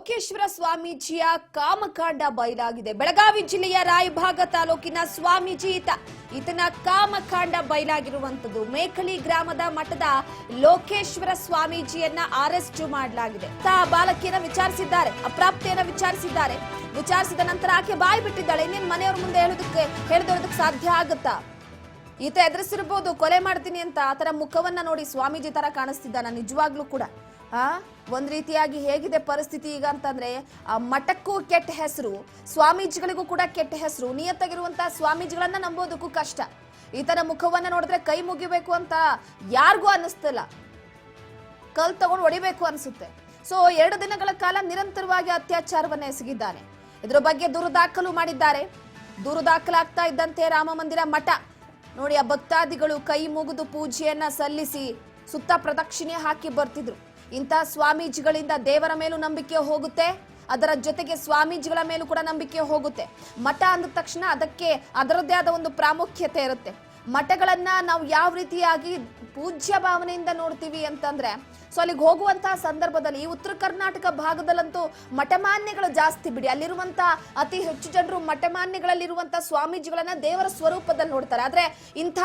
ಲೋಕೇಶ್ವರ ಸ್ವಾಮೀಜಿಯ ಕಾಮಕಾಂಡ ಬಯಲಾಗಿದೆ. ಬೆಳಗಾವಿ ಜಿಲ್ಲೆಯ ರಾಯಭಾಗ ತಾಲೂಕಿನ ಸ್ವಾಮೀಜಿ ಈತನ ಕಾಮಕಾಂಡ ಬಯಲಾಗಿರುವಂತದ್ದು. ಮೇಕಳಿ ಗ್ರಾಮದ ಮಠದ ಲೋಕೇಶ್ವರ ಸ್ವಾಮೀಜಿಯನ್ನ ಅರೆಸ್ಟ್ ಮಾಡಲಾಗಿದೆ. ಬಾಲಕಿಯನ್ನ ವಿಚಾರಿಸಿದ್ದಾರೆ, ಅಪ್ರಾಪ್ತೆಯನ್ನ ವಿಚಾರಿಸಿದ್ದಾರೆ. ವಿಚಾರಿಸಿದ ನಂತರ ಆಕೆ ಬಾಯಿ ಬಿಟ್ಟಿದ್ದಾಳೆ. ಇನ್ನೇನು ಮನೆಯವ್ರ ಮುಂದೆ ಹೇಳಿದೋದಕ್ಕೆ ಸಾಧ್ಯ ಆಗುತ್ತಾ? ಈತ ಎದುರಿಸಿರ್ಬೋದು ಕೊಲೆ ಮಾಡ್ತೀನಿ ಅಂತ. ಆತರ ಮುಖವನ್ನ ನೋಡಿ ಸ್ವಾಮೀಜಿ ತರ ಕಾಣಿಸ್ತಿದ್ದಾನ ನಿಜವಾಗ್ಲೂ ಕೂಡ. ಒಂದ್ ರೀತಿಯಾಗಿ ಹೇಗಿದೆ ಪರಿಸ್ಥಿತಿ ಈಗ ಅಂತಂದ್ರೆ, ಮಠಕ್ಕೂ ಕೆಟ್ಟ ಹೆಸರು, ಸ್ವಾಮೀಜಿಗಳಿಗೂ ಕೂಡ ಕೆಟ್ಟ ಹೆಸರು. ನಿಯತ್ತಾಗಿರುವಂತಹ ಸ್ವಾಮೀಜಿಗಳನ್ನ ನಂಬೋದಕ್ಕೂ ಕಷ್ಟ. ಈತನ ಮುಖವನ್ನ ನೋಡಿದ್ರೆ ಕೈ ಮುಗಿಬೇಕು ಅಂತ ಯಾರಿಗೂ ಅನ್ನಿಸ್ತಿಲ್ಲ, ಕಲ್ ತಗೊಂಡು ಹೊಡಿಬೇಕು ಅನ್ಸುತ್ತೆ. ಸೊ 2 ದಿನಗಳ ಕಾಲ ನಿರಂತರವಾಗಿ ಅತ್ಯಾಚಾರವನ್ನ ಎಸಗಿದ್ದಾನೆ. ಇದರ ಬಗ್ಗೆ ದೂರು ದಾಖಲು ಮಾಡಿದ್ದಾರೆ. ದೂರು ದಾಖಲಾಗ್ತಾ ಇದ್ದಂತೆ ರಾಮ ಮಂದಿರ ಮಠ ನೋಡಿ, ಆ ಭಕ್ತಾದಿಗಳು ಕೈ ಮುಗಿದು ಪೂಜೆಯನ್ನ ಸಲ್ಲಿಸಿ ಸುತ್ತ ಪ್ರದಕ್ಷಿಣೆ ಹಾಕಿ ಬರ್ತಿದ್ರು. ಇಂಥ ಸ್ವಾಮೀಜಿಗಳಿಂದ ದೇವರ ಮೇಲೂ ನಂಬಿಕೆ ಹೋಗುತ್ತೆ, ಅದರ ಜೊತೆಗೆ ಸ್ವಾಮೀಜಿಗಳ ಮೇಲೂ ಕೂಡ ನಂಬಿಕೆ ಹೋಗುತ್ತೆ. ಮಠ ಅಂದ ತಕ್ಷಣ ಅದಕ್ಕೆ ಅದರದ್ದೇ ಆದ ಒಂದು ಪ್ರಾಮುಖ್ಯತೆ ಇರುತ್ತೆ. ಮಠಗಳನ್ನ ನಾವು ಯಾವ ರೀತಿಯಾಗಿ ಪೂಜ್ಯ ಭಾವನೆಯಿಂದ ನೋಡ್ತೀವಿ ಅಂತಂದ್ರೆ, ಸೊ ಅಲ್ಲಿಗೆ ಹೋಗುವಂತಹ ಸಂದರ್ಭದಲ್ಲಿ ಈ ಉತ್ತರ ಕರ್ನಾಟಕ ಭಾಗದಲ್ಲಂತೂ ಮಠಮಾನ್ಯಗಳು ಜಾಸ್ತಿ ಬಿಡಿ. ಅಲ್ಲಿರುವಂತ ಅತಿ ಹೆಚ್ಚು ಜನರು ಮಠಮಾನ್ಯಗಳಲ್ಲಿರುವಂತಹ ಸ್ವಾಮೀಜಿಗಳನ್ನ ದೇವರ ಸ್ವರೂಪದಲ್ಲಿ ನೋಡ್ತಾರೆ. ಆದ್ರೆ ಇಂಥ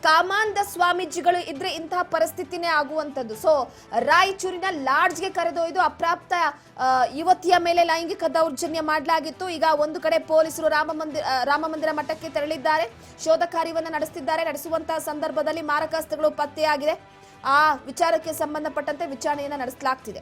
ಕಾಮಾಂಧ ಸ್ವಾಮೀಜಿಗಳು ಇದ್ರೆ ಇಂತಹ ಪರಿಸ್ಥಿತಿನೇ ಆಗುವಂತದ್ದು. ಸೊ ರಾಯಚೂರಿನ ಲಾಡ್ಜ್ಗೆ ಕರೆದೊಯ್ದು ಅಪ್ರಾಪ್ತ ಯುವತಿಯ ಮೇಲೆ ಲೈಂಗಿಕ ದೌರ್ಜನ್ಯ ಮಾಡಲಾಗಿತ್ತು. ಈಗ ಒಂದು ಕಡೆ ಪೊಲೀಸರು ರಾಮ ಮಂದಿರ ಮಠಕ್ಕೆ ತೆರಳಿದ್ದಾರೆ, ಶೋಧ ಕಾರ್ಯವನ್ನ ನಡೆಸುವಂತಹ ಸಂದರ್ಭದಲ್ಲಿ ಮಾರಕಾಸ್ತ್ರಗಳು ಪತ್ತೆಯಾಗಿದೆ. ಆ ವಿಚಾರಕ್ಕೆ ಸಂಬಂಧಪಟ್ಟಂತೆ ವಿಚಾರಣೆಯನ್ನ ನಡೆಸಲಾಗ್ತಿದೆ.